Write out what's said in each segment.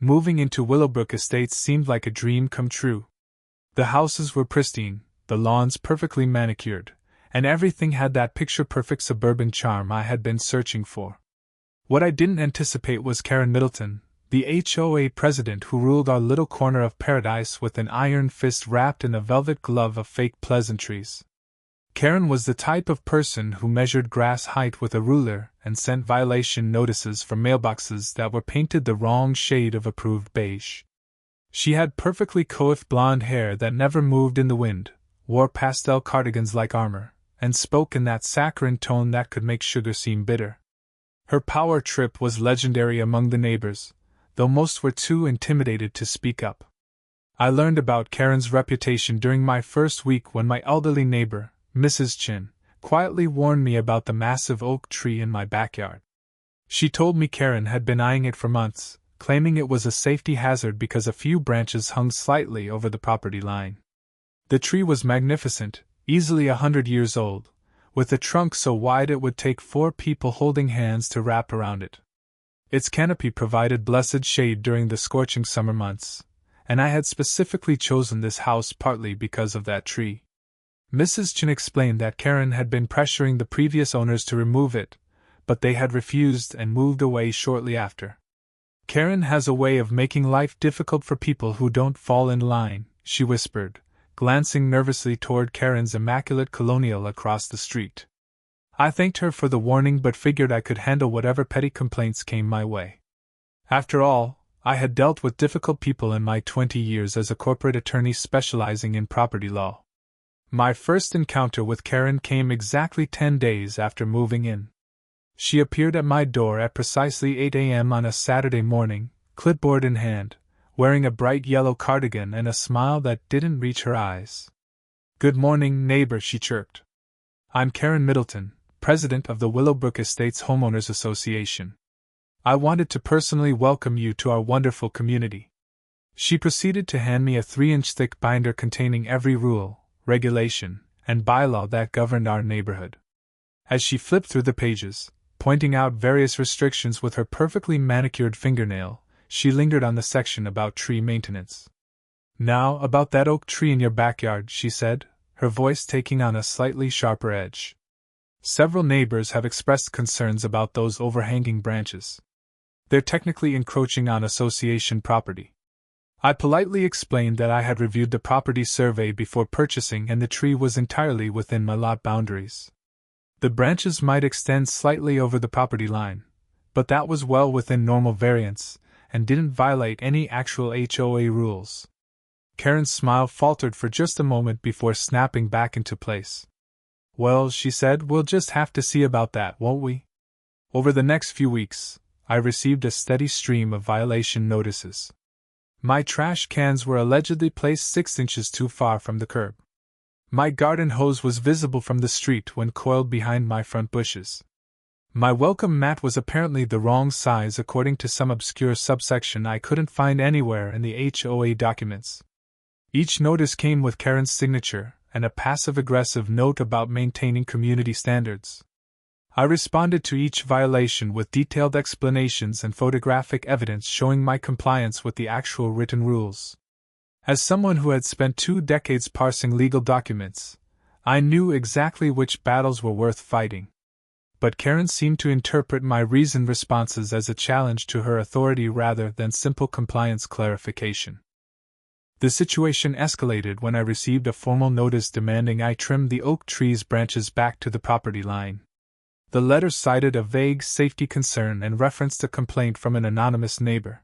Moving into Willowbrook Estates seemed like a dream come true. The houses were pristine, the lawns perfectly manicured, and everything had that picture-perfect suburban charm I had been searching for. What I didn't anticipate was Karen Middleton, the HOA president who ruled our little corner of paradise with an iron fist wrapped in a velvet glove of fake pleasantries. Karen was the type of person who measured grass height with a ruler and sent violation notices for mailboxes that were painted the wrong shade of approved beige. She had perfectly coiffed blonde hair that never moved in the wind, wore pastel cardigans like armor, and spoke in that saccharine tone that could make sugar seem bitter. Her power trip was legendary among the neighbors, though most were too intimidated to speak up. I learned about Karen's reputation during my first week when my elderly neighbor, Mrs. Chin, quietly warned me about the massive oak tree in my backyard. She told me Karen had been eyeing it for months, claiming it was a safety hazard because a few branches hung slightly over the property line. The tree was magnificent, easily 100 years old, with a trunk so wide it would take 4 people holding hands to wrap around it. Its canopy provided blessed shade during the scorching summer months, and I had specifically chosen this house partly because of that tree. Mrs. Chin explained that Karen had been pressuring the previous owners to remove it, but they had refused and moved away shortly after. Karen has a way of making life difficult for people who don't fall in line, she whispered, glancing nervously toward Karen's immaculate colonial across the street. I thanked her for the warning but figured I could handle whatever petty complaints came my way. After all, I had dealt with difficult people in my 20 years as a corporate attorney specializing in property law. My first encounter with Karen came exactly 10 days after moving in. She appeared at my door at precisely 8 a.m. on a Saturday morning, clipboard in hand, wearing a bright yellow cardigan and a smile that didn't reach her eyes. "Good morning, neighbor," she chirped. "I'm Karen Middleton, president of the Willowbrook Estates Homeowners Association. I wanted to personally welcome you to our wonderful community." She proceeded to hand me a 3-inch thick binder containing every rule, regulation, and bylaw that governed our neighborhood. As she flipped through the pages, pointing out various restrictions with her perfectly manicured fingernail, she lingered on the section about tree maintenance. "Now, about that oak tree in your backyard," she said, her voice taking on a slightly sharper edge. "Several neighbors have expressed concerns about those overhanging branches. They're technically encroaching on association property." I politely explained that I had reviewed the property survey before purchasing and the tree was entirely within my lot boundaries. The branches might extend slightly over the property line, but that was well within normal variance and didn't violate any actual HOA rules. Karen's smile faltered for just a moment before snapping back into place. "Well," she said, "we'll just have to see about that, won't we?" Over the next few weeks, I received a steady stream of violation notices. My trash cans were allegedly placed 6 inches too far from the curb. My garden hose was visible from the street when coiled behind my front bushes. My welcome mat was apparently the wrong size according to some obscure subsection I couldn't find anywhere in the HOA documents. Each notice came with Karen's signature and a passive-aggressive note about maintaining community standards. I responded to each violation with detailed explanations and photographic evidence showing my compliance with the actual written rules. As someone who had spent 2 decades parsing legal documents, I knew exactly which battles were worth fighting. But Karen seemed to interpret my reasoned responses as a challenge to her authority rather than simple compliance clarification. The situation escalated when I received a formal notice demanding I trim the oak tree's branches back to the property line. The letter cited a vague safety concern and referenced a complaint from an anonymous neighbor.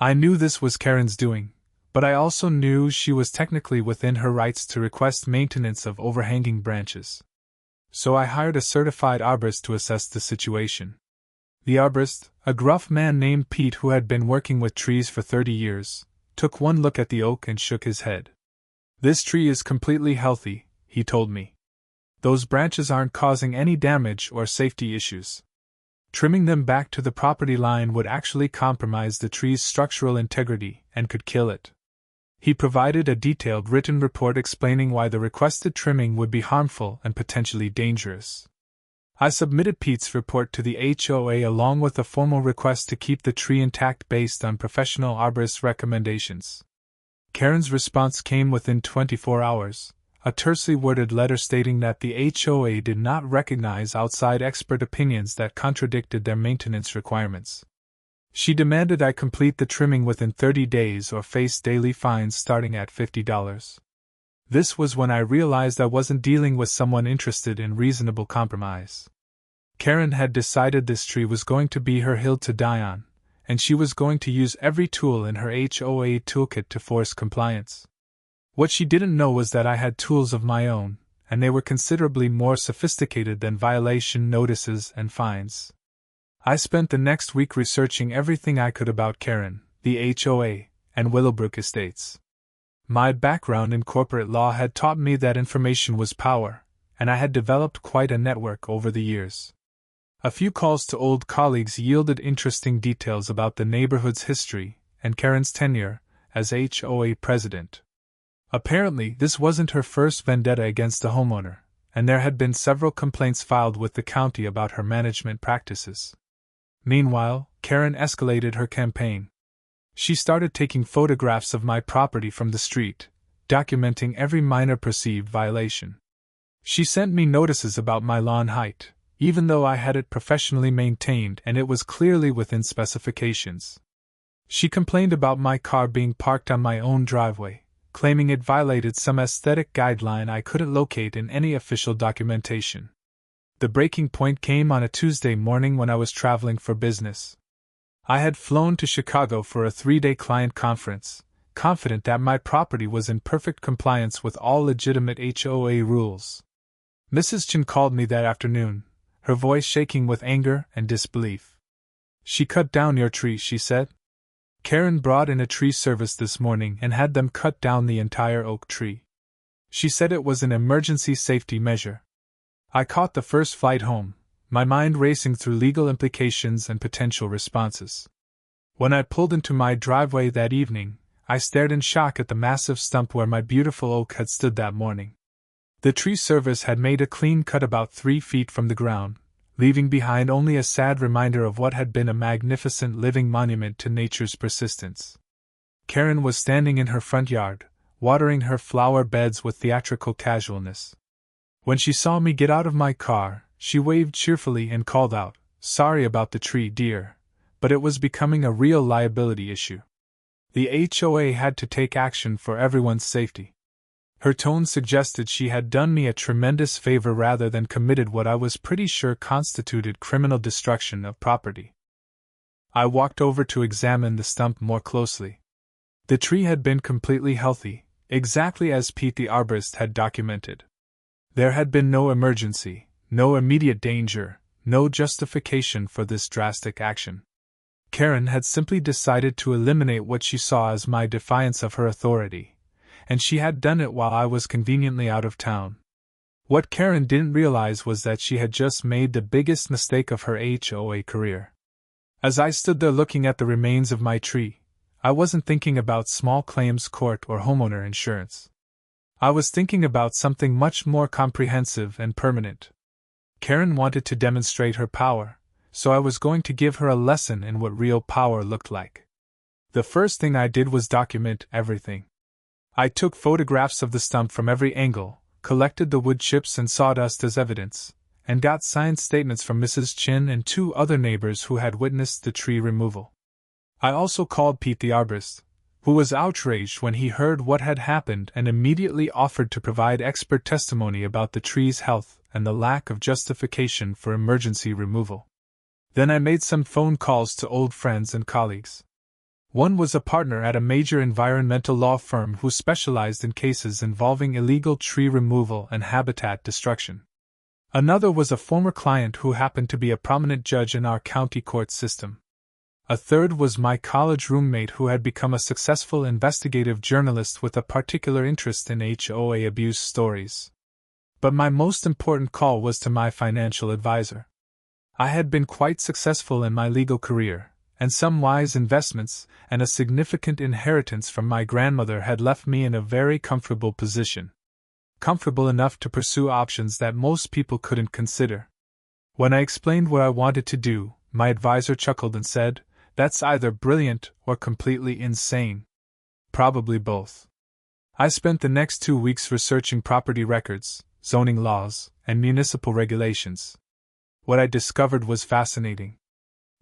I knew this was Karen's doing, but I also knew she was technically within her rights to request maintenance of overhanging branches. So I hired a certified arborist to assess the situation. The arborist, a gruff man named Pete who had been working with trees for 30 years, took one look at the oak and shook his head. "This tree is completely healthy," he told me. "Those branches aren't causing any damage or safety issues. Trimming them back to the property line would actually compromise the tree's structural integrity and could kill it." He provided a detailed written report explaining why the requested trimming would be harmful and potentially dangerous. I submitted Pete's report to the HOA along with a formal request to keep the tree intact based on professional arborist recommendations. Karen's response came within 24 hours, a tersely worded letter stating that the HOA did not recognize outside expert opinions that contradicted their maintenance requirements. She demanded I complete the trimming within 30 days or face daily fines starting at $50. This was when I realized I wasn't dealing with someone interested in reasonable compromise. Karen had decided this tree was going to be her hill to die on, and she was going to use every tool in her HOA toolkit to force compliance. What she didn't know was that I had tools of my own, and they were considerably more sophisticated than violation notices and fines. I spent the next week researching everything I could about Karen, the HOA, and Willowbrook Estates. My background in corporate law had taught me that information was power, and I had developed quite a network over the years. A few calls to old colleagues yielded interesting details about the neighborhood's history and Karen's tenure as HOA president. Apparently, this wasn't her first vendetta against a homeowner, and there had been several complaints filed with the county about her management practices. Meanwhile, Karen escalated her campaign. She started taking photographs of my property from the street, documenting every minor perceived violation. She sent me notices about my lawn height, even though I had it professionally maintained and it was clearly within specifications. She complained about my car being parked on my own driveway, claiming it violated some aesthetic guideline I couldn't locate in any official documentation. The breaking point came on a Tuesday morning when I was traveling for business. I had flown to Chicago for a 3-day client conference, confident that my property was in perfect compliance with all legitimate HOA rules. Mrs. Chen called me that afternoon, her voice shaking with anger and disbelief. "She cut down your tree," she said. "Karen brought in a tree service this morning and had them cut down the entire oak tree. She said it was an emergency safety measure." I caught the first flight home, my mind racing through legal implications and potential responses. When I pulled into my driveway that evening, I stared in shock at the massive stump where my beautiful oak had stood that morning. The tree service had made a clean cut about 3 feet from the ground, leaving behind only a sad reminder of what had been a magnificent living monument to nature's persistence. Karen was standing in her front yard, watering her flower beds with theatrical casualness. When she saw me get out of my car, she waved cheerfully and called out, "Sorry about the tree, dear, but it was becoming a real liability issue. The HOA had to take action for everyone's safety." Her tone suggested she had done me a tremendous favor rather than committed what I was pretty sure constituted criminal destruction of property. I walked over to examine the stump more closely. The tree had been completely healthy, exactly as Pete the arborist had documented. There had been no emergency, no immediate danger, no justification for this drastic action. Karen had simply decided to eliminate what she saw as my defiance of her authority, and she had done it while I was conveniently out of town. What Karen didn't realize was that she had just made the biggest mistake of her HOA career. As I stood there looking at the remains of my tree, I wasn't thinking about small claims court or homeowner insurance. I was thinking about something much more comprehensive and permanent. Karen wanted to demonstrate her power, so I was going to give her a lesson in what real power looked like. The first thing I did was document everything. I took photographs of the stump from every angle, collected the wood chips and sawdust as evidence, and got signed statements from Mrs. Chin and 2 other neighbors who had witnessed the tree removal. I also called Pete the arborist, who was outraged when he heard what had happened and immediately offered to provide expert testimony about the tree's health and the lack of justification for emergency removal. Then I made some phone calls to old friends and colleagues. One was a partner at a major environmental law firm who specialized in cases involving illegal tree removal and habitat destruction. Another was a former client who happened to be a prominent judge in our county court system. A third was my college roommate who had become a successful investigative journalist with a particular interest in HOA abuse stories. But my most important call was to my financial advisor. I had been quite successful in my legal career, and some wise investments and a significant inheritance from my grandmother had left me in a very comfortable position. Comfortable enough to pursue options that most people couldn't consider. When I explained what I wanted to do, my advisor chuckled and said, "That's either brilliant or completely insane." Probably both. I spent the next 2 weeks researching property records, zoning laws, and municipal regulations. What I discovered was fascinating.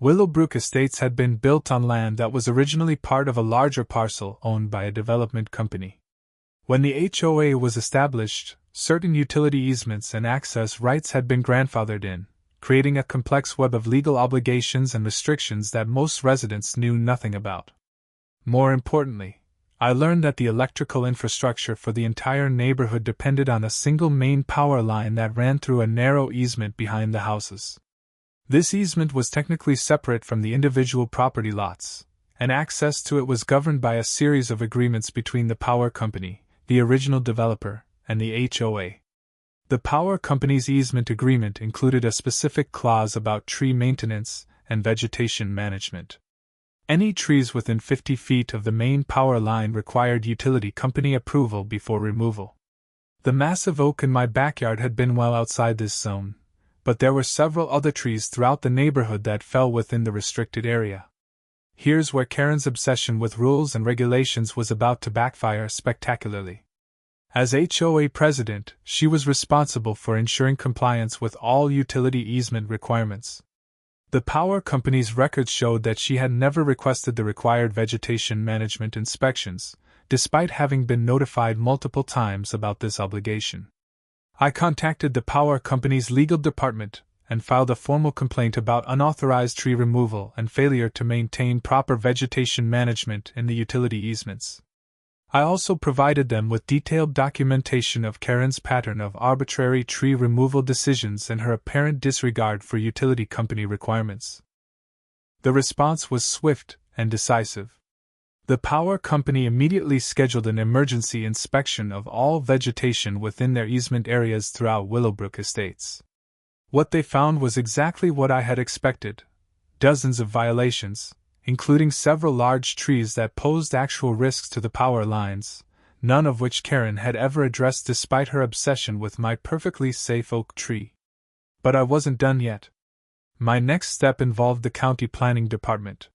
Willowbrook Estates had been built on land that was originally part of a larger parcel owned by a development company. When the HOA was established, certain utility easements and access rights had been grandfathered in, creating a complex web of legal obligations and restrictions that most residents knew nothing about. More importantly, I learned that the electrical infrastructure for the entire neighborhood depended on a single main power line that ran through a narrow easement behind the houses. This easement was technically separate from the individual property lots, and access to it was governed by a series of agreements between the power company, the original developer, and the HOA. The power company's easement agreement included a specific clause about tree maintenance and vegetation management. Any trees within 50 feet of the main power line required utility company approval before removal. The massive oak in my backyard had been well outside this zone, but there were several other trees throughout the neighborhood that fell within the restricted area. Here's where Karen's obsession with rules and regulations was about to backfire spectacularly. As HOA president, she was responsible for ensuring compliance with all utility easement requirements. The power company's records showed that she had never requested the required vegetation management inspections, despite having been notified multiple times about this obligation. I contacted the power company's legal department and filed a formal complaint about unauthorized tree removal and failure to maintain proper vegetation management in the utility easements. I also provided them with detailed documentation of Karen's pattern of arbitrary tree removal decisions and her apparent disregard for utility company requirements. The response was swift and decisive. The power company immediately scheduled an emergency inspection of all vegetation within their easement areas throughout Willowbrook Estates. What they found was exactly what I had expected: dozens of violations, including several large trees that posed actual risks to the power lines, none of which Karen had ever addressed despite her obsession with my perfectly safe oak tree. But I wasn't done yet. My next step involved the county planning department.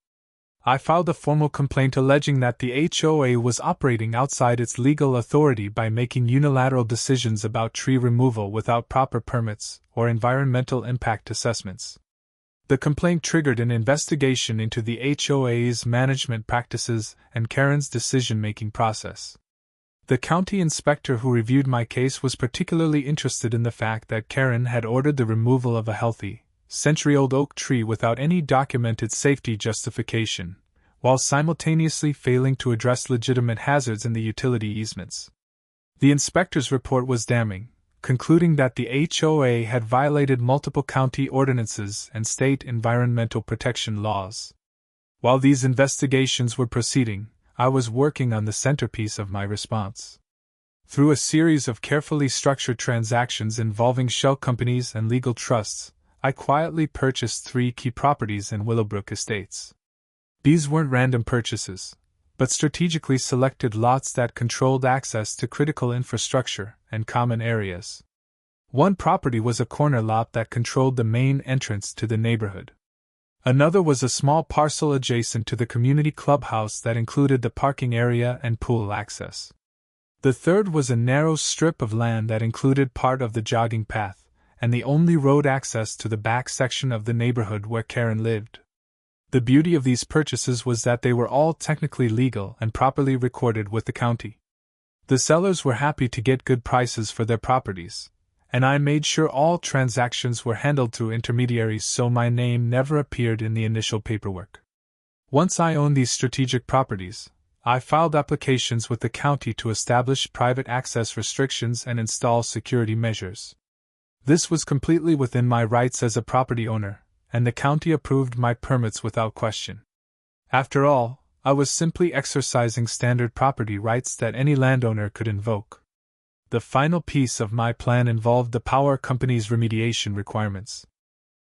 I filed a formal complaint alleging that the HOA was operating outside its legal authority by making unilateral decisions about tree removal without proper permits or environmental impact assessments. The complaint triggered an investigation into the HOA's management practices and Karen's decision-making process. The county inspector who reviewed my case was particularly interested in the fact that Karen had ordered the removal of a healthy, century-old oak tree without any documented safety justification, while simultaneously failing to address legitimate hazards in the utility easements. The inspector's report was damning, concluding that the HOA had violated multiple county ordinances and state environmental protection laws. While these investigations were proceeding, I was working on the centerpiece of my response. Through a series of carefully structured transactions involving shell companies and legal trusts, I quietly purchased 3 key properties in Willowbrook Estates. These weren't random purchases, but strategically selected lots that controlled access to critical infrastructure and common areas. One property was a corner lot that controlled the main entrance to the neighborhood. Another was a small parcel adjacent to the community clubhouse that included the parking area and pool access. The third was a narrow strip of land that included part of the jogging path and the only road access to the back section of the neighborhood where Karen lived. The beauty of these purchases was that they were all technically legal and properly recorded with the county. The sellers were happy to get good prices for their properties, and I made sure all transactions were handled through intermediaries so my name never appeared in the initial paperwork. Once I owned these strategic properties, I filed applications with the county to establish private access restrictions and install security measures. This was completely within my rights as a property owner, and the county approved my permits without question. After all, I was simply exercising standard property rights that any landowner could invoke. The final piece of my plan involved the power company's remediation requirements.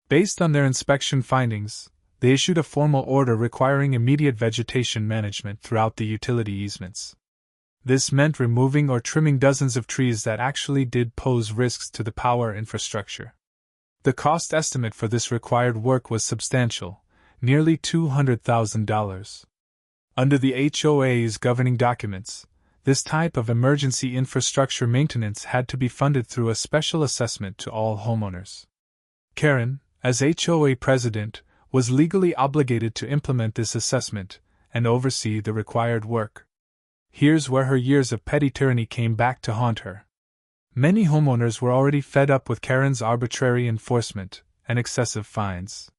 Based on their inspection findings, they issued a formal order requiring immediate vegetation management throughout the utility easements. This meant removing or trimming dozens of trees that actually did pose risks to the power infrastructure. The cost estimate for this required work was substantial, nearly $200,000. Under the HOA's governing documents, this type of emergency infrastructure maintenance had to be funded through a special assessment to all homeowners. Karen, as HOA president, was legally obligated to implement this assessment and oversee the required work. Here's where her years of petty tyranny came back to haunt her. Many homeowners were already fed up with Karen's arbitrary enforcement and excessive fines.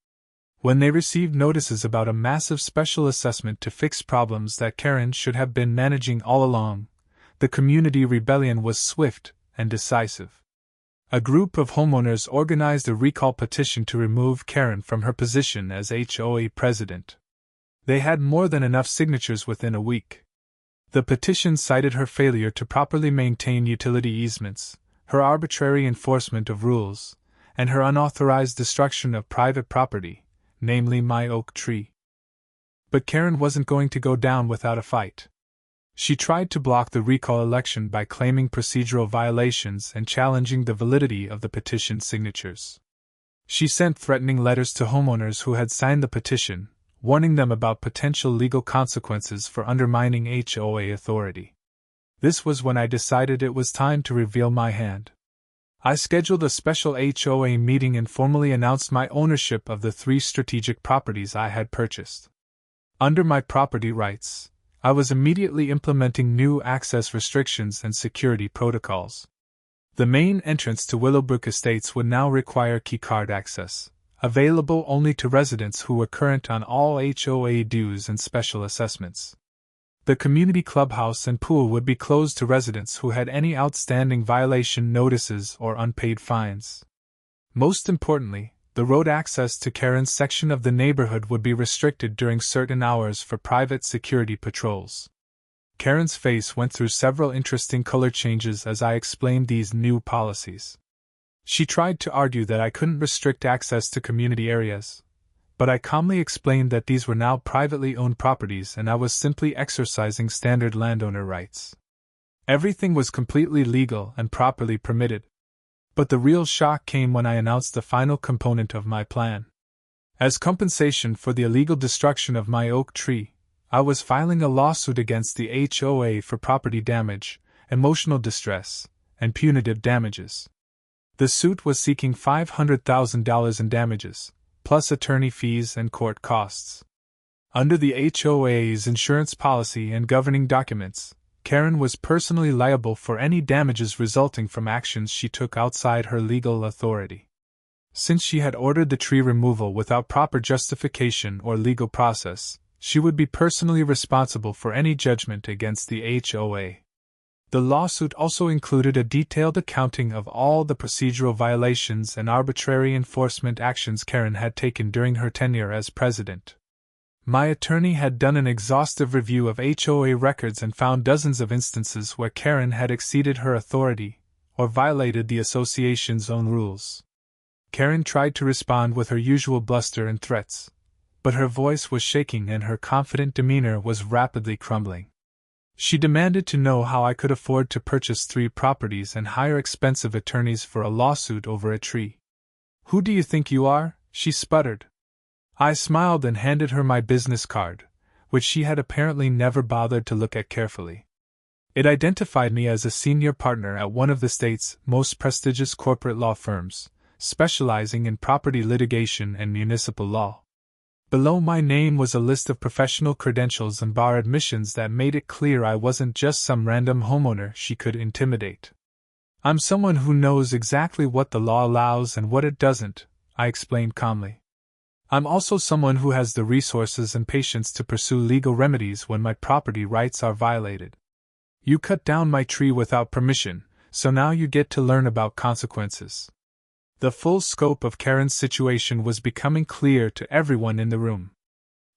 When they received notices about a massive special assessment to fix problems that Karen should have been managing all along, the community rebellion was swift and decisive. A group of homeowners organized a recall petition to remove Karen from her position as HOA president. They had more than enough signatures within a week. The petition cited her failure to properly maintain utility easements, her arbitrary enforcement of rules, and her unauthorized destruction of private property, namely my oak tree. But Karen wasn't going to go down without a fight. She tried to block the recall election by claiming procedural violations and challenging the validity of the petition signatures. She sent threatening letters to homeowners who had signed the petition, warning them about potential legal consequences for undermining HOA authority. This was when I decided it was time to reveal my hand. I scheduled a special HOA meeting and formally announced my ownership of the 3 strategic properties I had purchased. Under my property rights, I was immediately implementing new access restrictions and security protocols. The main entrance to Willowbrook Estates would now require keycard access, available only to residents who were current on all HOA dues and special assessments. The community clubhouse and pool would be closed to residents who had any outstanding violation notices or unpaid fines. Most importantly, the road access to Karen's section of the neighborhood would be restricted during certain hours for private security patrols. Karen's face went through several interesting color changes as I explained these new policies. She tried to argue that I couldn't restrict access to community areas, but I calmly explained that these were now privately owned properties and I was simply exercising standard landowner rights. Everything was completely legal and properly permitted. But the real shock came when I announced the final component of my plan. As compensation for the illegal destruction of my oak tree, I was filing a lawsuit against the HOA for property damage, emotional distress, and punitive damages. The suit was seeking $500,000 in damages, plus attorney fees and court costs. Under the HOA's insurance policy and governing documents, Karen was personally liable for any damages resulting from actions she took outside her legal authority. Since she had ordered the tree removal without proper justification or legal process, she would be personally responsible for any judgment against the HOA. The lawsuit also included a detailed accounting of all the procedural violations and arbitrary enforcement actions Karen had taken during her tenure as president. My attorney had done an exhaustive review of HOA records and found dozens of instances where Karen had exceeded her authority or violated the association's own rules. Karen tried to respond with her usual bluster and threats, but her voice was shaking and her confident demeanor was rapidly crumbling. She demanded to know how I could afford to purchase 3 properties and hire expensive attorneys for a lawsuit over a tree. "Who do you think you are?" she sputtered. I smiled and handed her my business card, which she had apparently never bothered to look at carefully. It identified me as a senior partner at one of the state's most prestigious corporate law firms, specializing in property litigation and municipal law. Below my name was a list of professional credentials and bar admissions that made it clear I wasn't just some random homeowner she could intimidate. "I'm someone who knows exactly what the law allows and what it doesn't," I explained calmly. "I'm also someone who has the resources and patience to pursue legal remedies when my property rights are violated. You cut down my tree without permission, so now you get to learn about consequences." The full scope of Karen's situation was becoming clear to everyone in the room.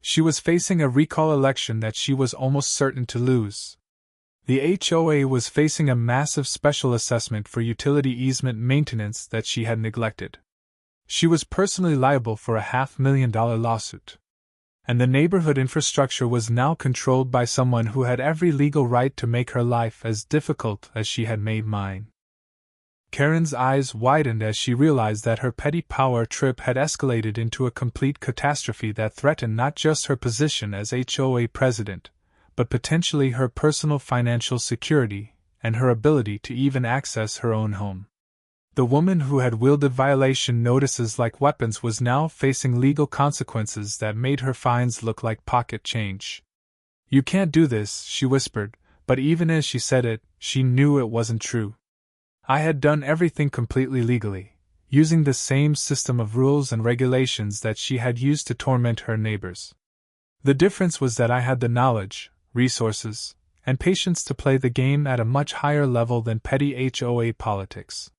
She was facing a recall election that she was almost certain to lose. The HOA was facing a massive special assessment for utility easement maintenance that she had neglected. She was personally liable for a $500,000 lawsuit. And the neighborhood infrastructure was now controlled by someone who had every legal right to make her life as difficult as she had made mine. Karen's eyes widened as she realized that her petty power trip had escalated into a complete catastrophe that threatened not just her position as HOA president, but potentially her personal financial security and her ability to even access her own home. The woman who had wielded violation notices like weapons was now facing legal consequences that made her fines look like pocket change. "You can't do this," she whispered, but even as she said it, she knew it wasn't true. "I had done everything completely legally, using the same system of rules and regulations that she had used to torment her neighbors. The difference was that I had the knowledge, resources, and patience to play the game at a much higher level than petty HOA politics."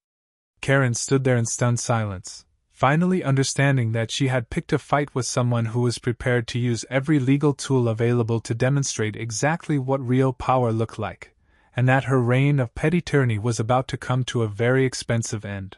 Karen stood there in stunned silence, finally understanding that she had picked a fight with someone who was prepared to use every legal tool available to demonstrate exactly what real power looked like, and that her reign of petty tyranny was about to come to a very expensive end.